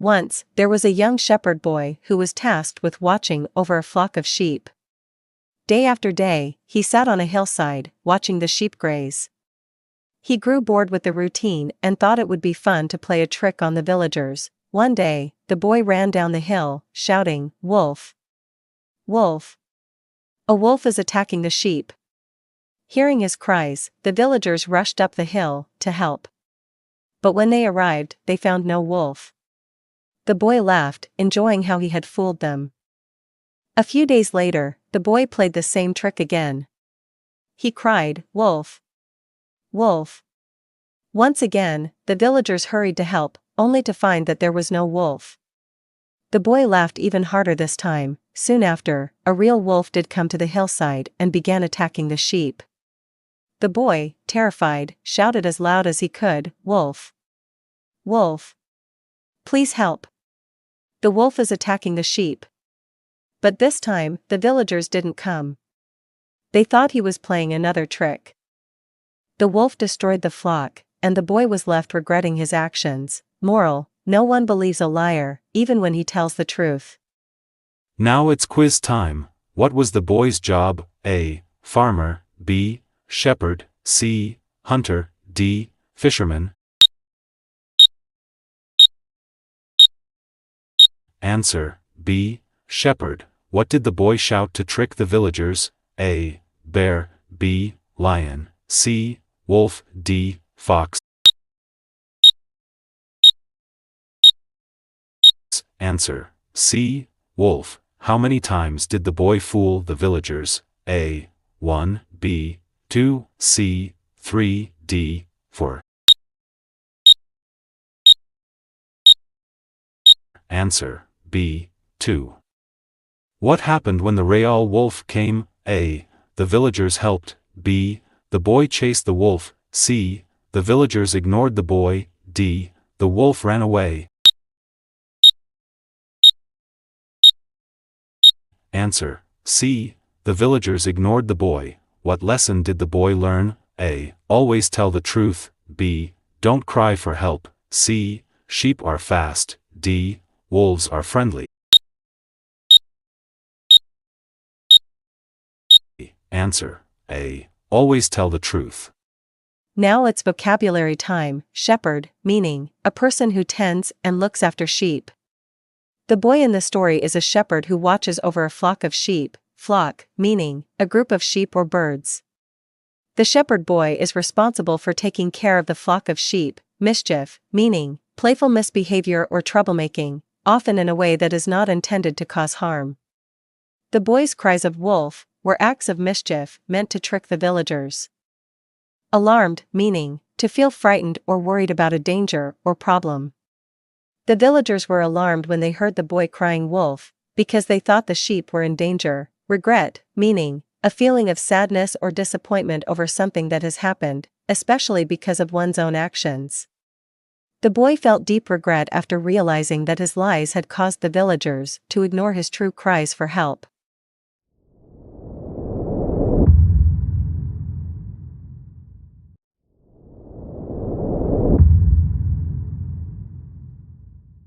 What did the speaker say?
Once, there was a young shepherd boy who was tasked with watching over a flock of sheep. Day after day, he sat on a hillside, watching the sheep graze. He grew bored with the routine and thought it would be fun to play a trick on the villagers. One day, the boy ran down the hill, shouting, "Wolf! Wolf! A wolf is attacking the sheep!" Hearing his cries, the villagers rushed up the hill to help. But when they arrived, they found no wolf. The boy laughed, enjoying how he had fooled them. A few days later, the boy played the same trick again. He cried, "Wolf! Wolf!" Once again, the villagers hurried to help, only to find that there was no wolf. The boy laughed even harder this time. Soon after, a real wolf did come to the hillside and began attacking the sheep. The boy, terrified, shouted as loud as he could, "Wolf! Wolf! Please help! The wolf is attacking the sheep." But this time, the villagers didn't come. They thought he was playing another trick. The wolf destroyed the flock, and the boy was left regretting his actions. Moral: no one believes a liar, even when he tells the truth. Now it's quiz time. What was the boy's job? A. Farmer. B. Shepherd. C. Hunter. D. Fisherman. Answer: B. Shepherd. What did the boy shout to trick the villagers? A. Bear. B. Lion. C. Wolf. D. Fox. Answer: C. Wolf. How many times did the boy fool the villagers? A. 1. B. 2. C. 3. D. 4. Answer: B. 2. What happened when the real wolf came? A. The villagers helped. B. The boy chased the wolf. C. The villagers ignored the boy. D. The wolf ran away. Answer: C. The villagers ignored the boy. What lesson did the boy learn? A. Always tell the truth. B. Don't cry for help. C. Sheep are fast. D. Wolves are friendly. Answer: A. Always tell the truth. Now it's vocabulary time. Shepherd, meaning a person who tends and looks after sheep. The boy in the story is a shepherd who watches over a flock of sheep. Flock, meaning a group of sheep or birds. The shepherd boy is responsible for taking care of the flock of sheep. Mischief, meaning playful misbehavior or troublemaking, often in a way that is not intended to cause harm. The boy's cries of wolf were acts of mischief meant to trick the villagers. Alarmed, meaning to feel frightened or worried about a danger or problem. The villagers were alarmed when they heard the boy crying wolf, because they thought the sheep were in danger. Regret, meaning a feeling of sadness or disappointment over something that has happened, especially because of one's own actions. The boy felt deep regret after realizing that his lies had caused the villagers to ignore his true cries for help.